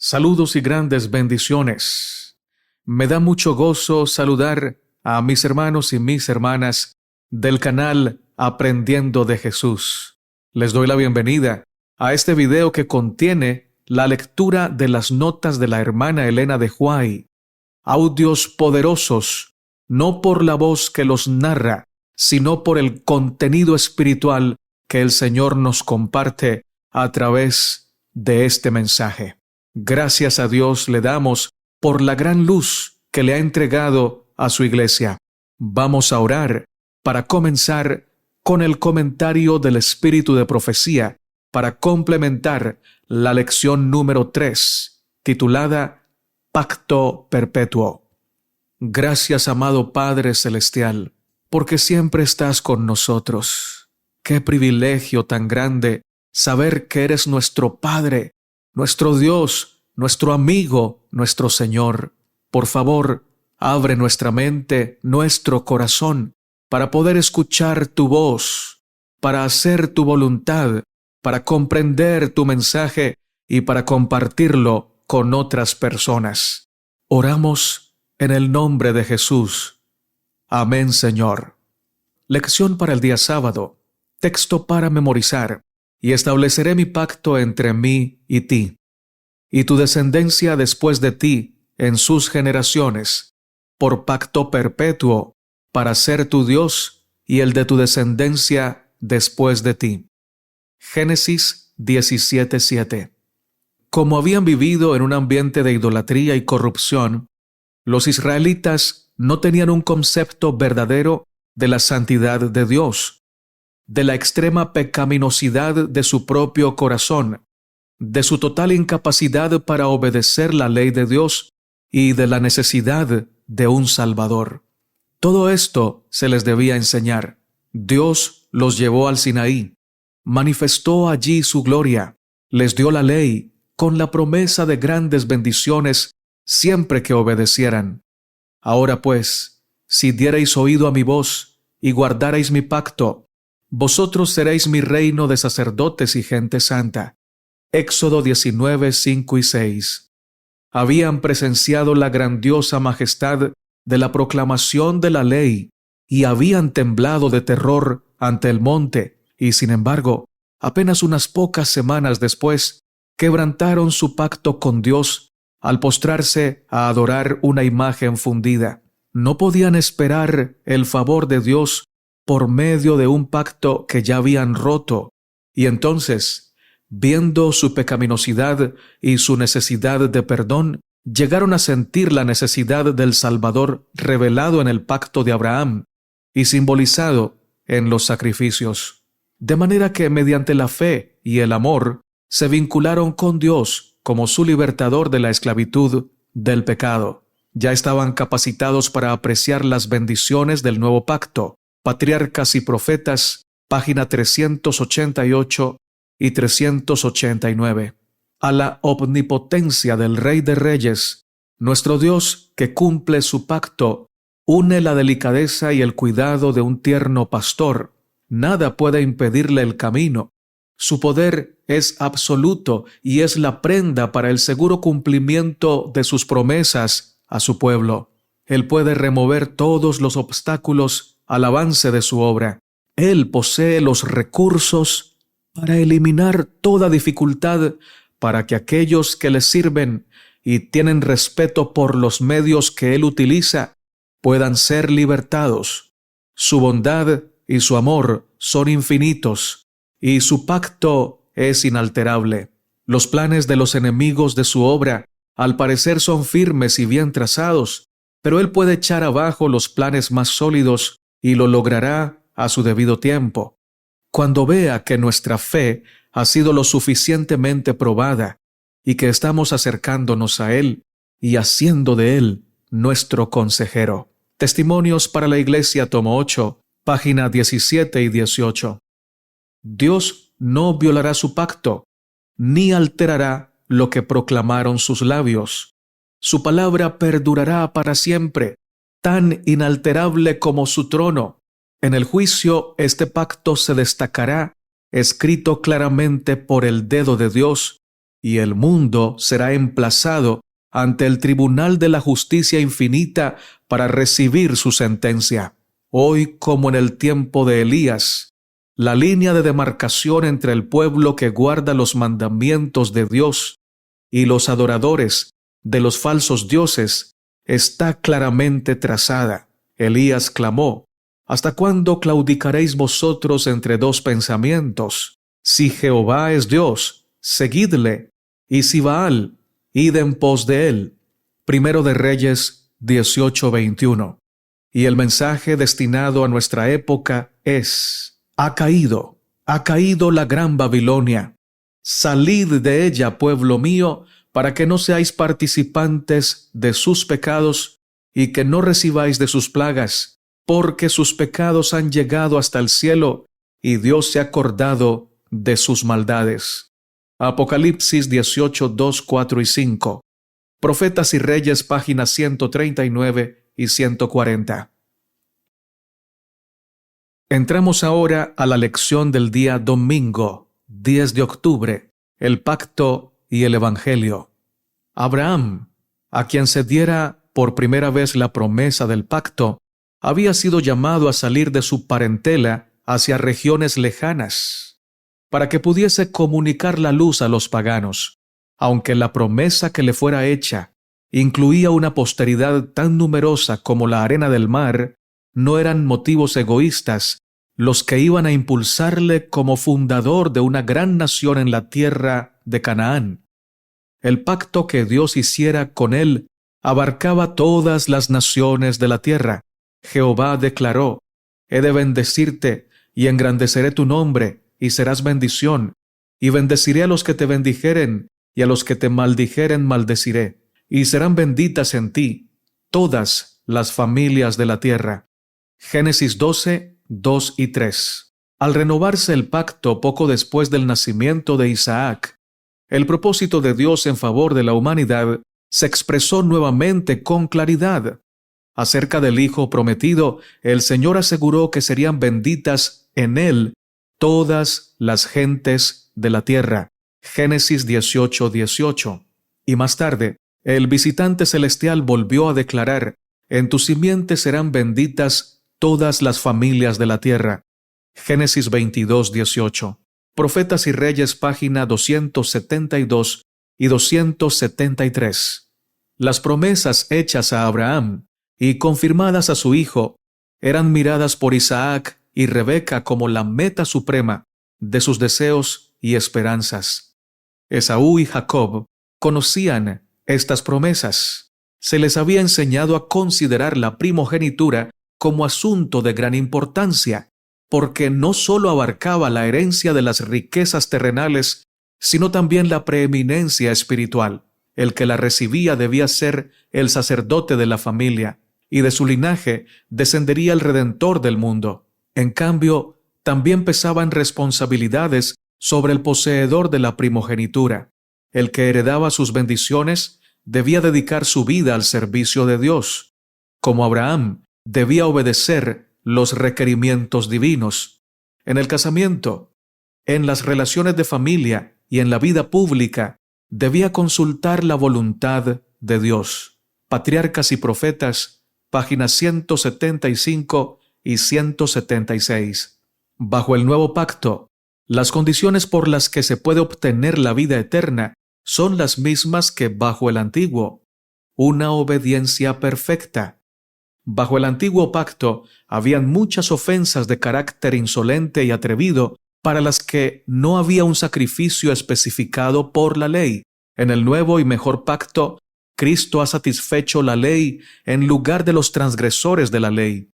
Saludos y grandes bendiciones. Me da mucho gozo saludar a mis hermanos y mis hermanas del canal Aprendiendo de Jesús. Les doy la bienvenida a este video que contiene la lectura de las notas de la hermana Elena de Huay. Audios poderosos, no por la voz que los narra, sino por el contenido espiritual que el Señor nos comparte a través de este mensaje. Gracias a Dios le damos por la gran luz que le ha entregado a su iglesia. Vamos a orar para comenzar con el comentario del Espíritu de Profecía para complementar la lección número 3, titulada Pacto Perpetuo. Gracias, amado Padre Celestial, porque siempre estás con nosotros. Qué privilegio tan grande saber que eres nuestro Padre, nuestro Dios, nuestro amigo, nuestro Señor. Por favor, abre nuestra mente, nuestro corazón, para poder escuchar tu voz, para hacer tu voluntad, para comprender tu mensaje y para compartirlo con otras personas. Oramos en el nombre de Jesús. Amén, Señor. Lección para el día sábado. Texto para memorizar. Y estableceré mi pacto entre mí y ti, y tu descendencia después de ti en sus generaciones, por pacto perpetuo, para ser tu Dios y el de tu descendencia después de ti. Génesis 17:7. Como habían vivido en un ambiente de idolatría y corrupción, los israelitas no tenían un concepto verdadero de la santidad de Dios, de la extrema pecaminosidad de su propio corazón, de su total incapacidad para obedecer la ley de Dios y de la necesidad de un Salvador. Todo esto se les debía enseñar. Dios los llevó al Sinaí, manifestó allí su gloria, les dio la ley con la promesa de grandes bendiciones siempre que obedecieran. Ahora pues, si diereis oído a mi voz y guardareis mi pacto, vosotros seréis mi reino de sacerdotes y gente santa. Éxodo 19, 5 y 6. Habían presenciado la grandiosa majestad de la proclamación de la ley y habían temblado de terror ante el monte, y sin embargo, apenas unas pocas semanas después, quebrantaron su pacto con Dios al postrarse a adorar una imagen fundida. No podían esperar el favor de Dios por medio de un pacto que ya habían roto, y entonces, viendo su pecaminosidad y su necesidad de perdón, llegaron a sentir la necesidad del Salvador revelado en el pacto de Abraham y simbolizado en los sacrificios. De manera que mediante la fe y el amor se vincularon con Dios como su libertador de la esclavitud del pecado. Ya estaban capacitados para apreciar las bendiciones del nuevo pacto. Patriarcas y Profetas, página 388 y 389. A la omnipotencia del Rey de Reyes, nuestro Dios, que cumple su pacto, une la delicadeza y el cuidado de un tierno pastor. Nada puede impedirle el camino. Su poder es absoluto y es la prenda para el seguro cumplimiento de sus promesas a su pueblo. Él puede remover todos los obstáculos al avance de su obra. Él posee los recursos para eliminar toda dificultad para que aquellos que le sirven y tienen respeto por los medios que Él utiliza puedan ser libertados. Su bondad y su amor son infinitos y su pacto es inalterable. Los planes de los enemigos de su obra al parecer son firmes y bien trazados, pero Él puede echar abajo los planes más sólidos y lo logrará a su debido tiempo. Cuando vea que nuestra fe ha sido lo suficientemente probada y que estamos acercándonos a Él y haciendo de Él nuestro consejero. Testimonios para la Iglesia, tomo 8, página 17 y 18. Dios no violará su pacto, ni alterará lo que proclamaron sus labios. Su palabra perdurará para siempre, tan inalterable como su trono. En el juicio este pacto se destacará, escrito claramente por el dedo de Dios, y el mundo será emplazado ante el tribunal de la justicia infinita para recibir su sentencia. Hoy, como en el tiempo de Elías, la línea de demarcación entre el pueblo que guarda los mandamientos de Dios y los adoradores de los falsos dioses está claramente trazada. Elías clamó: ¿Hasta cuándo claudicaréis vosotros entre dos pensamientos? Si Jehová es Dios, seguidle, y si Baal, id en pos de él. Primero de Reyes 18:21. Y el mensaje destinado a nuestra época es: ha caído la gran Babilonia. Salid de ella, pueblo mío, para que no seáis participantes de sus pecados y que no recibáis de sus plagas, porque sus pecados han llegado hasta el cielo y Dios se ha acordado de sus maldades. Apocalipsis 18:2, 4 y 5. Profetas y Reyes, páginas 139 y 140. Entramos ahora a la lección del día domingo, 10 de octubre, el pacto y el evangelio. Abraham, a quien se diera por primera vez la promesa del pacto, había sido llamado a salir de su parentela hacia regiones lejanas, para que pudiese comunicar la luz a los paganos, aunque la promesa que le fuera hecha incluía una posteridad tan numerosa como la arena del mar. No eran motivos egoístas los que iban a impulsarle como fundador de una gran nación en la tierra de Canaán. El pacto que Dios hiciera con él abarcaba todas las naciones de la tierra. Jehová declaró: he de bendecirte y engrandeceré tu nombre, y serás bendición, y bendeciré a los que te bendijeren, y a los que te maldijeren maldeciré, y serán benditas en ti todas las familias de la tierra. Génesis 12, 2 y 3. Al renovarse el pacto poco después del nacimiento de Isaac, el propósito de Dios en favor de la humanidad se expresó nuevamente con claridad. Acerca del Hijo prometido, el Señor aseguró que serían benditas en él todas las gentes de la tierra. Génesis 18, 18. Y más tarde, el visitante celestial volvió a declarar: en tu simiente serán benditas todas las familias de la tierra. Génesis 22, 18. Profetas y Reyes, página 272 y 273. Las promesas hechas a Abraham y confirmadas a su hijo eran miradas por Isaac y Rebeca como la meta suprema de sus deseos y esperanzas. Esaú y Jacob conocían estas promesas. Se les había enseñado a considerar la primogenitura como asunto de gran importancia, porque no sólo abarcaba la herencia de las riquezas terrenales, sino también la preeminencia espiritual. El que la recibía debía ser el sacerdote de la familia, y de su linaje descendería el Redentor del mundo. En cambio, también pesaban responsabilidades sobre el poseedor de la primogenitura. El que heredaba sus bendiciones debía dedicar su vida al servicio de Dios. Como Abraham, debía obedecer los requerimientos divinos. En el casamiento, en las relaciones de familia y en la vida pública, debía consultar la voluntad de Dios. Patriarcas y Profetas, páginas 175 y 176. Bajo el nuevo pacto, las condiciones por las que se puede obtener la vida eterna son las mismas que bajo el antiguo: una obediencia perfecta. Bajo el antiguo pacto habían muchas ofensas de carácter insolente y atrevido para las que no había un sacrificio especificado por la ley. En el nuevo y mejor pacto, Cristo ha satisfecho la ley en lugar de los transgresores de la ley,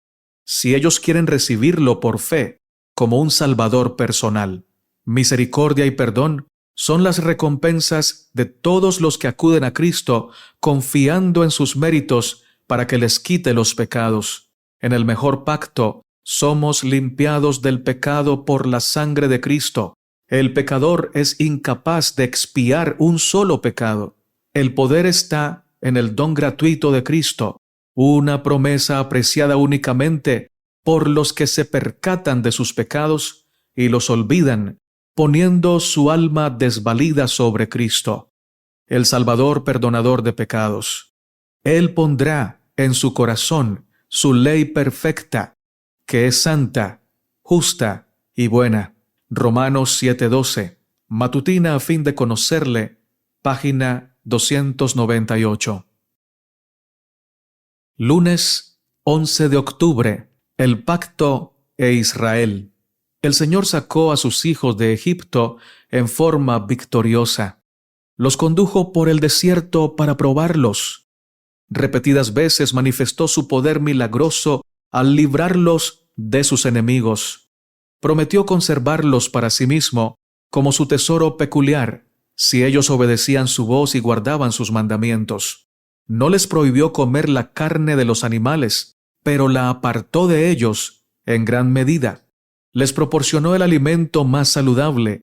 si ellos quieren recibirlo por fe como un Salvador personal. Misericordia y perdón son las recompensas de todos los que acuden a Cristo confiando en sus méritos para que les quite los pecados. En el mejor pacto, somos limpiados del pecado por la sangre de Cristo. El pecador es incapaz de expiar un solo pecado. El poder está en el don gratuito de Cristo, una promesa apreciada únicamente por los que se percatan de sus pecados y los olvidan, poniendo su alma desvalida sobre Cristo. el Salvador perdonador de pecados. Él pondrá en su corazón su ley perfecta, que es santa, justa y buena. Romanos 7:12. Matutina a fin de conocerle, página 298. Lunes 11 de octubre. El pacto e Israel. El Señor sacó a sus hijos de Egipto en forma victoriosa. Los condujo por el desierto para probarlos. Repetidas veces manifestó su poder milagroso al librarlos de sus enemigos. Prometió conservarlos para sí mismo como su tesoro peculiar, si ellos obedecían su voz y guardaban sus mandamientos. No les prohibió comer la carne de los animales, pero la apartó de ellos en gran medida. Les proporcionó el alimento más saludable,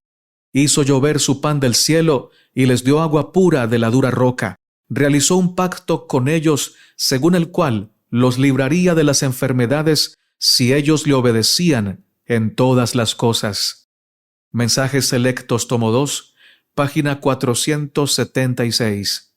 hizo llover su pan del cielo y les dio agua pura de la dura roca. Realizó un pacto con ellos según el cual los libraría de las enfermedades si ellos le obedecían en todas las cosas. Mensajes Selectos, tomo 2, página 476.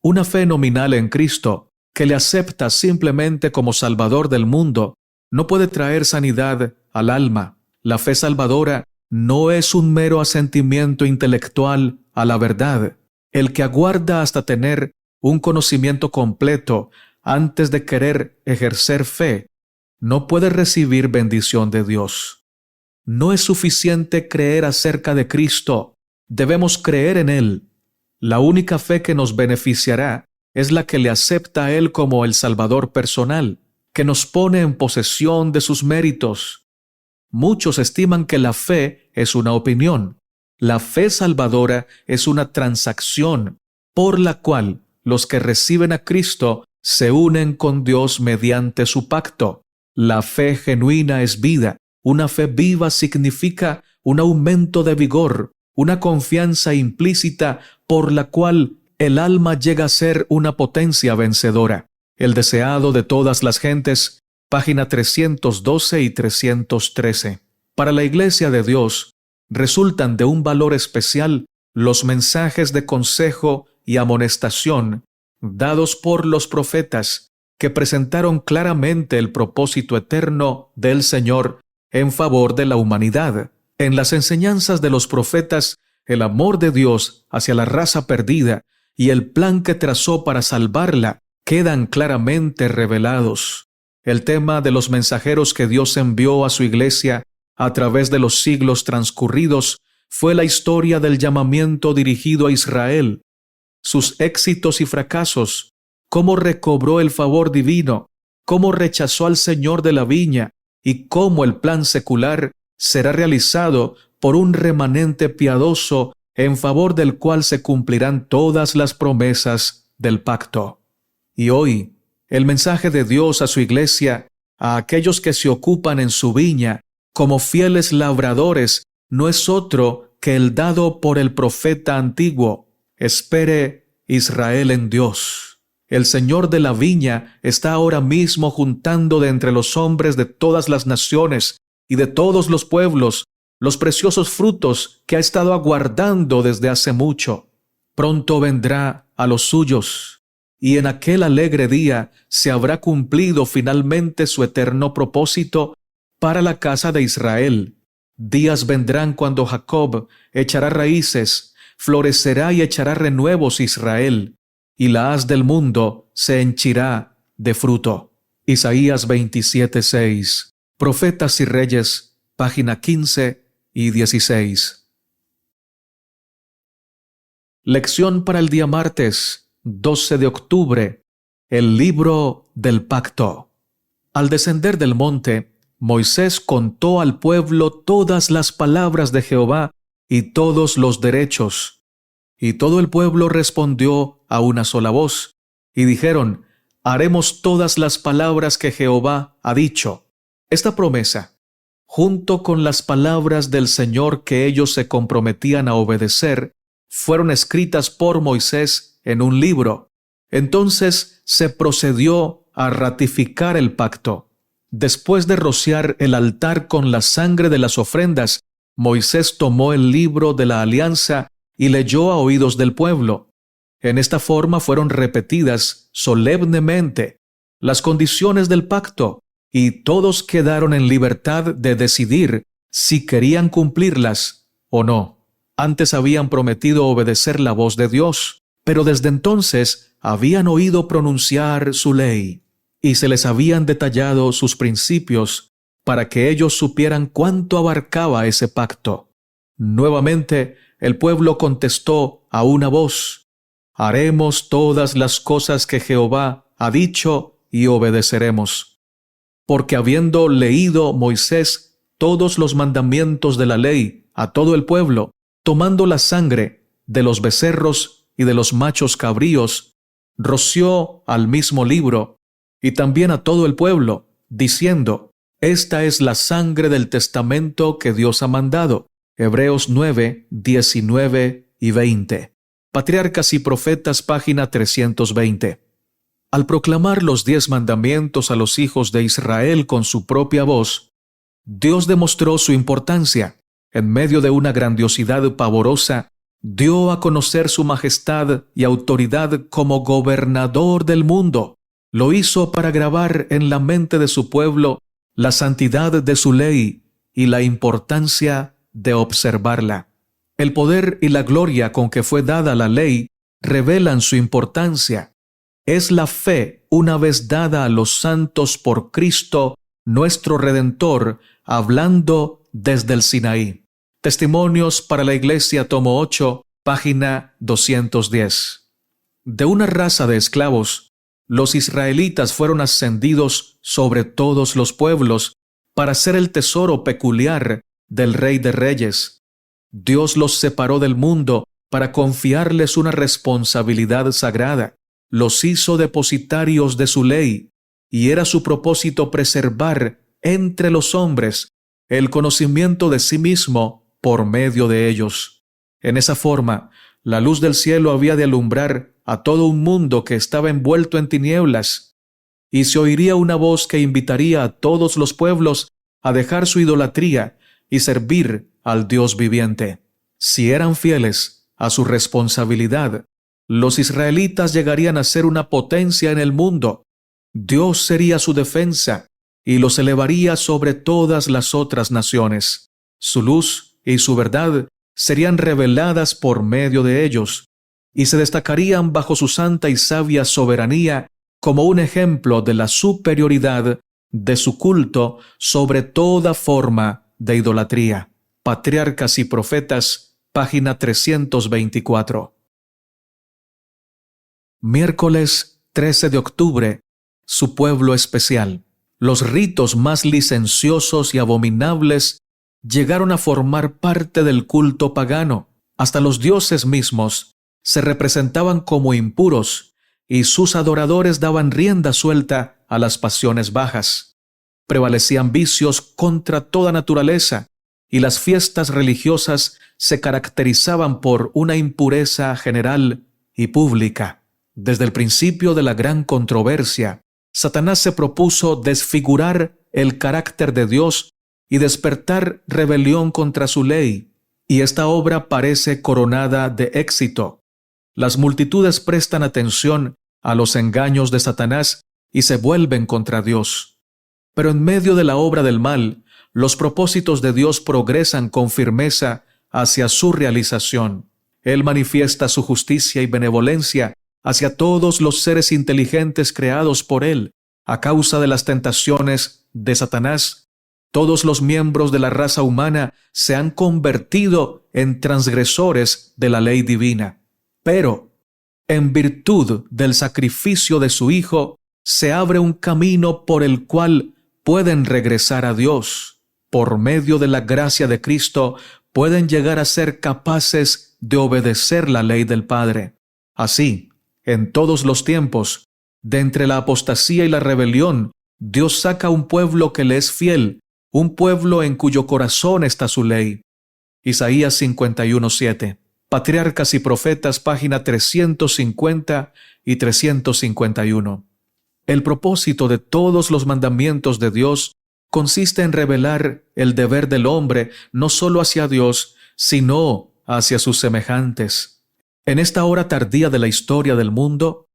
Una fe nominal en Cristo, que le acepta simplemente como Salvador del mundo, no puede traer sanidad al alma. La fe salvadora no es un mero asentimiento intelectual a la verdad. El que aguarda hasta tener un conocimiento completo antes de querer ejercer fe, no puede recibir bendición de Dios. No es suficiente creer acerca de Cristo, debemos creer en Él. La única fe que nos beneficiará es la que le acepta a Él como el Salvador personal, que nos pone en posesión de sus méritos. Muchos estiman que la fe es una opinión. La fe salvadora es una transacción por la cual los que reciben a Cristo se unen con Dios mediante su pacto. La fe genuina es vida. Una fe viva significa un aumento de vigor, una confianza implícita por la cual el alma llega a ser una potencia vencedora. El deseado de todas las gentes, página 312 y 313. Para la Iglesia de Dios, resultan de un valor especial los mensajes de consejo y amonestación dados por los profetas, que presentaron claramente el propósito eterno del Señor en favor de la humanidad. En las enseñanzas de los profetas, el amor de Dios hacia la raza perdida y el plan que trazó para salvarla quedan claramente revelados. El tema de los mensajeros que Dios envió a su iglesia a través de los siglos transcurridos fue la historia del llamamiento dirigido a Israel, sus éxitos y fracasos, cómo recobró el favor divino, cómo rechazó al Señor de la viña y cómo el plan secular será realizado por un remanente piadoso en favor del cual se cumplirán todas las promesas del pacto. Y hoy, el mensaje de Dios a su iglesia, a aquellos que se ocupan en su viña, como fieles labradores, no es otro que el dado por el profeta antiguo: espere Israel en Dios. El Señor de la viña está ahora mismo juntando de entre los hombres de todas las naciones y de todos los pueblos los preciosos frutos que ha estado aguardando desde hace mucho. Pronto vendrá a los suyos, y en aquel alegre día se habrá cumplido finalmente su eterno propósito para la casa de Israel. Días vendrán cuando Jacob echará raíces, florecerá y echará renuevos Israel, y la haz del mundo se henchirá de fruto. Isaías 27:6. Profetas y Reyes, página 15 y 16. Lección para el día martes, 12 de octubre. El libro del pacto. Al descender del monte, Moisés contó al pueblo todas las palabras de Jehová y todos los derechos. Y todo el pueblo respondió a una sola voz, y dijeron: haremos todas las palabras que Jehová ha dicho. Esta promesa, junto con las palabras del Señor que ellos se comprometían a obedecer, fueron escritas por Moisés en un libro. Entonces se procedió a ratificar el pacto. Después de rociar el altar con la sangre de las ofrendas, Moisés tomó el libro de la alianza y leyó a oídos del pueblo. En esta forma fueron repetidas solemnemente las condiciones del pacto, y todos quedaron en libertad de decidir si querían cumplirlas o no. Antes habían prometido obedecer la voz de Dios, pero desde entonces habían oído pronunciar su ley, y se les habían detallado sus principios para que ellos supieran cuánto abarcaba ese pacto. Nuevamente, el pueblo contestó a una voz: haremos todas las cosas que Jehová ha dicho y obedeceremos. Porque habiendo leído Moisés todos los mandamientos de la ley a todo el pueblo, tomando la sangre de los becerros y de los machos cabríos, roció al mismo libro y también a todo el pueblo, diciendo: esta es la sangre del testamento que Dios ha mandado. Hebreos 9, 19 y 20. Patriarcas y Profetas, página 320. Al proclamar los 10 mandamientos a los hijos de Israel con su propia voz, Dios demostró su importancia. En medio de una grandiosidad pavorosa, dio a conocer su majestad y autoridad como gobernador del mundo. Lo hizo para grabar en la mente de su pueblo la santidad de su ley y la importancia de observarla. El poder y la gloria con que fue dada la ley revelan su importancia. Es la fe, una vez dada a los santos por Cristo, nuestro Redentor, hablando desde el Sinaí. Testimonios para la Iglesia, tomo 8, página 210. De una raza de esclavos, los israelitas fueron ascendidos sobre todos los pueblos para ser el tesoro peculiar del Rey de Reyes. Dios los separó del mundo para confiarles una responsabilidad sagrada. Los hizo depositarios de su ley, y era su propósito preservar entre los hombres el conocimiento de sí mismo por medio de ellos. En esa forma, la luz del cielo había de alumbrar a todo un mundo que estaba envuelto en tinieblas, y se oiría una voz que invitaría a todos los pueblos a dejar su idolatría y servir al Dios viviente. Si eran fieles a su responsabilidad, los israelitas llegarían a ser una potencia en el mundo. Dios sería su defensa y los elevaría sobre todas las otras naciones. Su luz y su verdad serían reveladas por medio de ellos, y se destacarían bajo su santa y sabia soberanía como un ejemplo de la superioridad de su culto sobre toda forma de idolatría. Patriarcas y Profetas, página 324. Miércoles 13 de octubre, su pueblo especial. Los ritos más licenciosos y abominables llegaron a formar parte del culto pagano. Hasta los dioses mismos se representaban como impuros, y sus adoradores daban rienda suelta a las pasiones bajas. Prevalecían vicios contra toda naturaleza, y las fiestas religiosas se caracterizaban por una impureza general y pública. Desde el principio de la gran controversia, Satanás se propuso desfigurar el carácter de Dios y despertar rebelión contra su ley, y esta obra parece coronada de éxito. Las multitudes prestan atención a los engaños de Satanás y se vuelven contra Dios. Pero en medio de la obra del mal, los propósitos de Dios progresan con firmeza hacia su realización. Él manifiesta su justicia y benevolencia hacia todos los seres inteligentes creados por Él. A causa de las tentaciones de Satanás, todos los miembros de la raza humana se han convertido en transgresores de la ley divina. Pero, en virtud del sacrificio de su Hijo, se abre un camino por el cual pueden regresar a Dios. Por medio de la gracia de Cristo, pueden llegar a ser capaces de obedecer la ley del Padre. Así, en todos los tiempos, de entre la apostasía y la rebelión, Dios saca un pueblo que le es fiel, un pueblo en cuyo corazón está su ley. Isaías 51:7. Patriarcas y Profetas, página 350 y 351. El propósito de todos los mandamientos de Dios consiste en revelar el deber del hombre no solo hacia Dios, sino hacia sus semejantes. En esta hora tardía de la historia del mundo,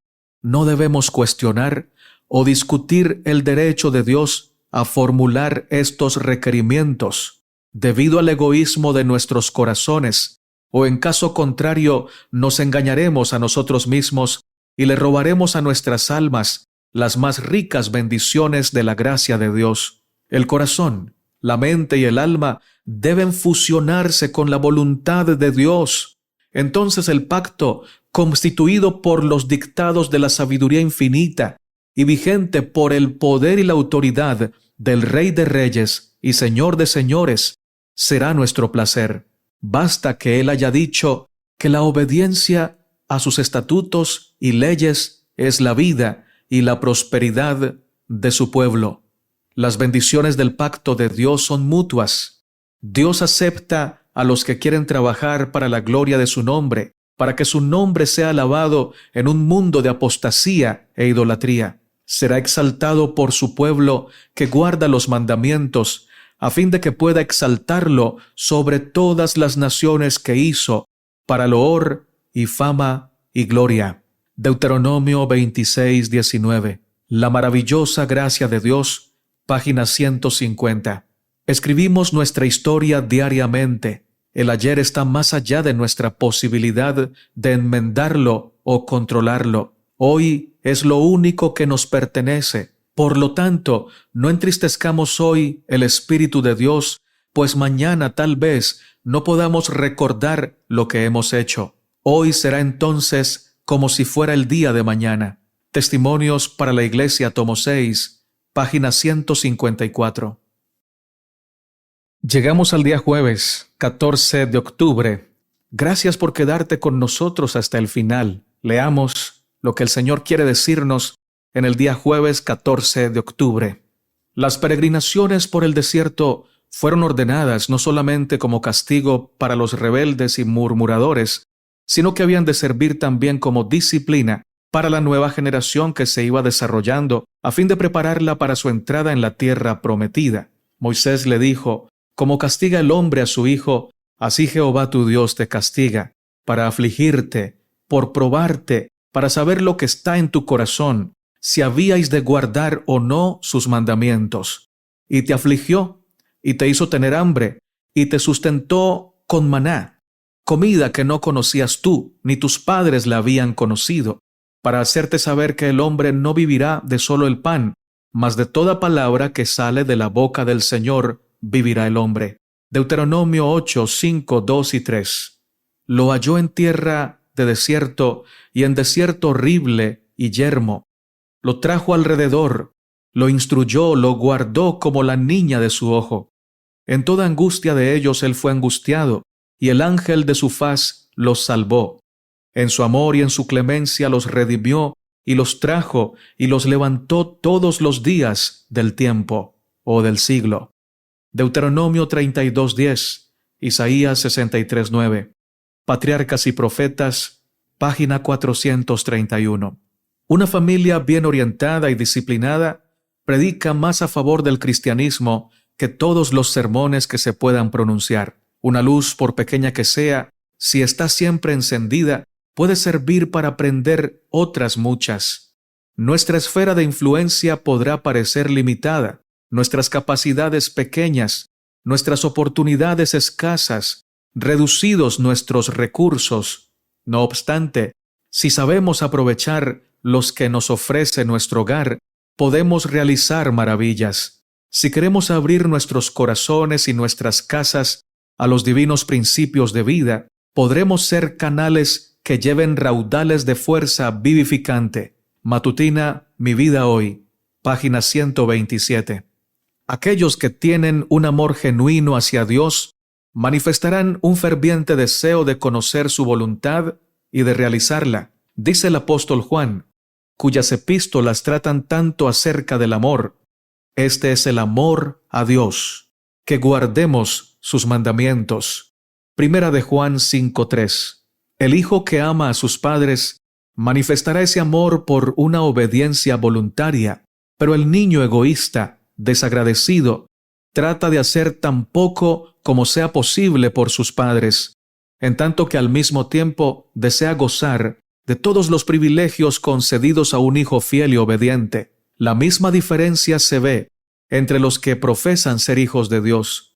no debemos cuestionar o discutir el derecho de Dios a formular estos requerimientos debido al egoísmo de nuestros corazones, o en caso contrario nos engañaremos a nosotros mismos y le robaremos a nuestras almas las más ricas bendiciones de la gracia de Dios. El corazón, la mente y el alma deben fusionarse con la voluntad de Dios. Entonces el pacto, constituido por los dictados de la sabiduría infinita y vigente por el poder y la autoridad del Rey de Reyes y Señor de Señores, será nuestro placer. Basta que Él haya dicho que la obediencia a sus estatutos y leyes es la vida y la prosperidad de su pueblo. Las bendiciones del pacto de Dios son mutuas. Dios acepta a los que quieren trabajar para la gloria de su nombre, para que su nombre sea alabado en un mundo de apostasía e idolatría. Será exaltado por su pueblo que guarda los mandamientos, a fin de que pueda exaltarlo sobre todas las naciones que hizo, para loor y fama y gloria. Deuteronomio 26:19. La maravillosa gracia de Dios, página 150. Escribimos nuestra historia diariamente. El ayer está más allá de nuestra posibilidad de enmendarlo o controlarlo. Hoy es lo único que nos pertenece. Por lo tanto, no entristezcamos hoy el Espíritu de Dios, pues mañana tal vez no podamos recordar lo que hemos hecho. Hoy será entonces como si fuera el día de mañana. Testimonios para la Iglesia, tomo 6, página 154. Llegamos al día jueves, 14 de octubre. Gracias por quedarte con nosotros hasta el final. Leamos lo que el Señor quiere decirnos en el día jueves 14 de octubre. Las peregrinaciones por el desierto fueron ordenadas no solamente como castigo para los rebeldes y murmuradores, sino que habían de servir también como disciplina para la nueva generación que se iba desarrollando, a fin de prepararla para su entrada en la tierra prometida. Moisés le dijo: como castiga el hombre a su hijo, así Jehová tu Dios te castiga, para afligirte, por probarte, para saber lo que está en tu corazón, si habíais de guardar o no sus mandamientos. Y te afligió, y te hizo tener hambre, y te sustentó con maná, comida que no conocías tú, ni tus padres la habían conocido, para hacerte saber que el hombre no vivirá de solo el pan, mas de toda palabra que sale de la boca del Señor vivirá el hombre. Deuteronomio 8, 5, 2 y 3. Lo halló en tierra de desierto y en desierto horrible y yermo. Lo trajo alrededor, lo instruyó, lo guardó como la niña de su ojo. En toda angustia de ellos él fue angustiado, y el ángel de su faz los salvó. En su amor y en su clemencia los redimió, y los trajo y los levantó todos los días del tiempo o del siglo. Deuteronomio 32:10, Isaías 63:9. Patriarcas y Profetas, página 431. Una familia bien orientada y disciplinada predica más a favor del cristianismo que todos los sermones que se puedan pronunciar. Una luz, por pequeña que sea, si está siempre encendida, puede servir para prender otras muchas. Nuestra esfera de influencia podrá parecer limitada, nuestras capacidades pequeñas, nuestras oportunidades escasas, reducidos nuestros recursos. No obstante, si sabemos aprovechar los que nos ofrece nuestro hogar, podemos realizar maravillas. Si queremos abrir nuestros corazones y nuestras casas a los divinos principios de vida, podremos ser canales que lleven raudales de fuerza vivificante. Matutina, Mi vida hoy, página 127. Aquellos que tienen un amor genuino hacia Dios manifestarán un ferviente deseo de conocer su voluntad y de realizarla. Dice el apóstol Juan, cuyas epístolas tratan tanto acerca del amor. Este es el amor a Dios, que guardemos sus mandamientos. Primera de Juan 5:3. El hijo que ama a sus padres manifestará ese amor por una obediencia voluntaria, pero el niño egoísta, desagradecido, trata de hacer tan poco como sea posible por sus padres. en tanto que al mismo tiempo desea gozar de todos los privilegios concedidos a un hijo fiel y obediente. La misma diferencia se ve entre los que profesan ser hijos de Dios.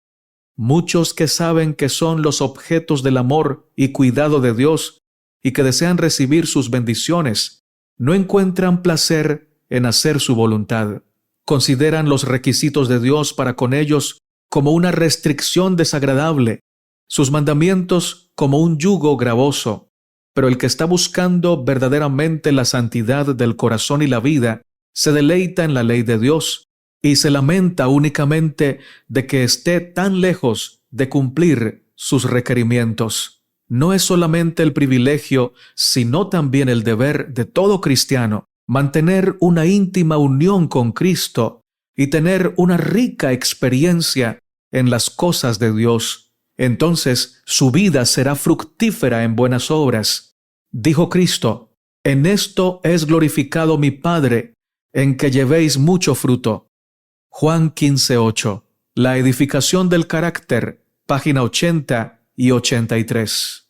Muchos que saben que son los objetos del amor y cuidado de Dios y que desean recibir sus bendiciones, no encuentran placer en hacer su voluntad. Consideran los requisitos de Dios para con ellos como una restricción desagradable, sus mandamientos como un yugo gravoso. Pero el que está buscando verdaderamente la santidad del corazón y la vida, se deleita en la ley de Dios y se lamenta únicamente de que esté tan lejos de cumplir sus requerimientos. No es solamente el privilegio, sino también el deber de todo cristiano mantener una íntima unión con Cristo y tener una rica experiencia en las cosas de Dios. Entonces su vida será fructífera en buenas obras. Dijo Cristo: «En esto es glorificado mi Padre, en que llevéis mucho fruto». Juan 15:8. La edificación del carácter, página 80 y 83.